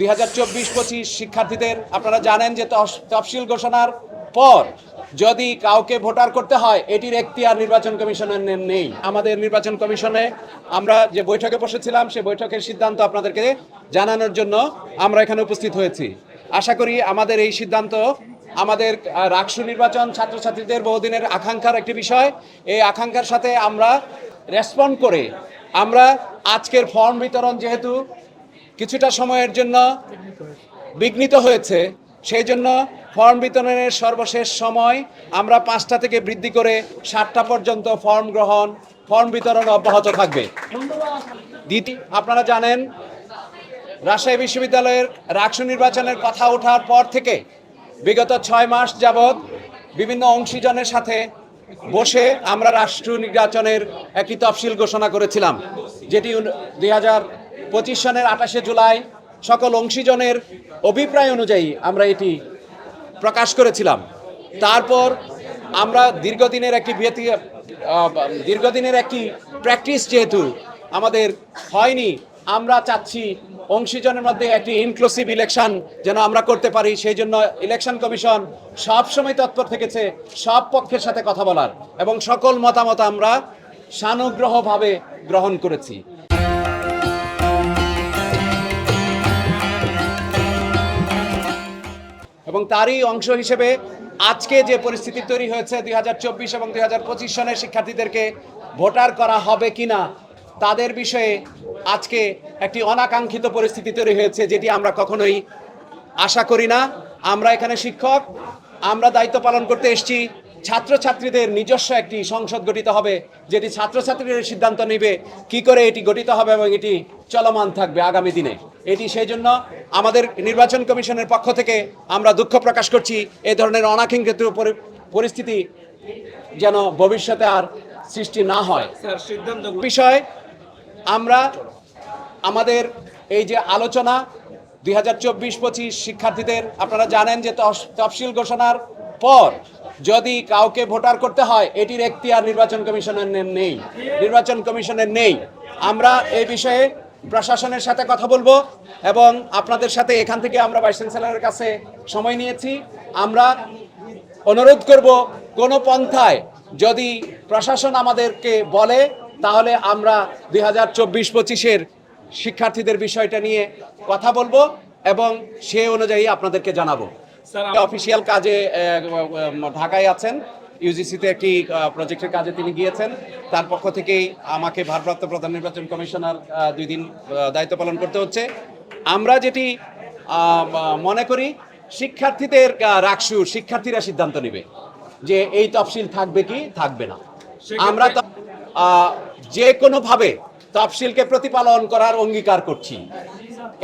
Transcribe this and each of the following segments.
2024-25 শিক্ষার্থীদের আপনারা জানেন যে তফসিল ঘোষণার পর যদি কাউকে ভোটার করতে হয় এটির এখতিয়ার নির্বাচন কমিশনের নেই। আমাদের নির্বাচন কমিশনে আমরা যে বৈঠকে বসেছিলাম সেই বৈঠকের সিদ্ধান্ত আপনাদেরকে জানানোর জন্য আমরা এখানে উপস্থিত হয়েছি। আশা করি আমাদের এই সিদ্ধান্ত আমাদের রাকসু নির্বাচন ছাত্রছাত্রীদের বহুদিনের আকাঙ্ক্ষার একটি বিষয়। এই আকাঙ্ক্ষার সাথে আমরা রেসপন্ড করে আমরা আজকের ফর্ম বিতরণ যেহেতু কিছুটা সময়ের জন্য বিঘ্নিত হয়েছে, সেই জন্য ফর্ম বিতরণের সর্বশেষ সময় আমরা 5টা থেকে বৃদ্ধি করে 7টা পর্যন্ত ফর্ম বিতরণ অব্যাহত থাকবে। আপনারা জানেন রাজশাহী বিশ্ববিদ্যালয়ের রাকসু নির্বাচনের কথা ওঠার পর থেকে বিগত 6 মাস যাবৎ বিভিন্ন অংশীজনের সাথে বসে আমরা রাষ্ট্র নির্বাচনের একটি তফসিল ঘোষণা করেছিলাম, যেটি 2025 সনের 28শে জুলাই সকল অংশীজনের অভিপ্রায় অনুযায়ী আমরা এটি প্রকাশ করেছিলাম। তারপর আমরা দীর্ঘদিনের একটি প্র্যাকটিস যেহেতু আমাদের হয়নি, আমরা চাচ্ছি অংশীজনের মধ্যে একটি ইনক্লুসিভ ইলেকশন যেন আমরা করতে পারি। সেই জন্য ইলেকশন কমিশন সবসময় তৎপর থেকেছে সব পক্ষের সাথে কথা বলার, এবং সকল মতামত আমরা সানুগ্রহভাবে গ্রহণ করেছি। এবং তারই অংশ হিসেবে আজকে যে পরিস্থিতি তৈরি হয়েছে 2024 এবং 2025 সনের শিক্ষার্থীদেরকে ভোটার করা হবে কিনা তাদের বিষয়ে আজকে একটি অনাকাঙ্ক্ষিত পরিস্থিতি তৈরি হয়েছে, যেটি আমরা কখনোই আশা করি না। আমরা এখানে শিক্ষক, আমরা দায়িত্ব পালন করতে এসেছি। ছাত্রছাত্রীদের নিজস্ব একটি সংসদ গঠিত হবে, যেটি ছাত্রছাত্রীদের সিদ্ধান্ত নেবে কি করে এটি গঠিত হবে এবং এটি চলমান থাকবে আগামী দিনে। এটি সেই জন্য আমাদের নির্বাচন কমিশনের পক্ষ থেকে আমরা দুঃখ প্রকাশ করছি এই ধরনের অনাকাঙ্ক্ষিত পরিস্থিতি যেন ভবিষ্যতে আর সৃষ্টি না হয়। বিষয় আমরা আমাদের এই যে আলোচনা 2024-25 শিক্ষার্থীদের আপনারা জানেন যে তফসিল ঘোষণার পর যদি কাউকে ভোটার করতে হয় এটির এখতিয়ার নির্বাচন কমিশনের নেই। আমরা এই বিষয়ে প্রশাসনের সাথে কথা বলবো এবং আপনাদের সাথে এখান থেকে আমরা ভাইস চ্যান্সেলরের কাছে সময় নিয়েছি। আমরা অনুরোধ করব কোনো পন্থায় যদি প্রশাসন আমাদেরকে বলে তাহলে আমরা 2024-25-এর শিক্ষার্থীদের বিষয়টা নিয়ে কথা বলবো এবং সে অনুযায়ী আপনাদেরকে জানাবো। অফিসিয়াল কাজে ঢাকায় আছেন, ইউজিসিতে একটি প্রজেক্টের কাজে তিনি গিয়েছেন। তার পক্ষ থেকেই আমাকে ভারপ্রাপ্ত প্রধান নির্বাচন কমিশনার 2 দিন দায়িত্ব পালন করতে হচ্ছে। আমরা যেটি মনে করি শিক্ষার্থীদের রাকসু শিক্ষার্থীরা সিদ্ধান্ত নেবে যে এই তফসিল থাকবে কি থাকবে না। আমরা যে কোনোভাবে তফসিলকে প্রতিপালন করার অঙ্গীকার করছি।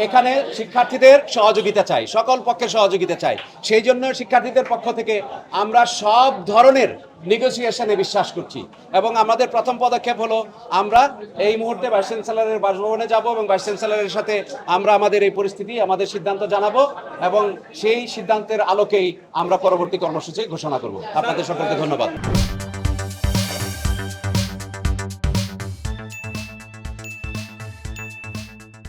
এখানে শিক্ষার্থীদের সহযোগিতা চাই, সকল পক্ষের সহযোগিতা চাই। সেই জন্য শিক্ষার্থীদের পক্ষ থেকে আমরা সব ধরনের নেগোসিয়েশনে বিশ্বাস করছি এবং আমাদের প্রথম পদক্ষেপ হলো আমরা এই মুহূর্তে ভাইস চ্যান্সেলরের বাসভবনে যাব এবং ভাইস চ্যান্সেলরের সাথে আমরা আমাদের এই পরিস্থিতি আমাদের সিদ্ধান্ত জানাবো এবং সেই সিদ্ধান্তের আলোকেই আমরা পরবর্তী কর্মসূচি ঘোষণা করব। আপনাদের সকলকে ধন্যবাদ।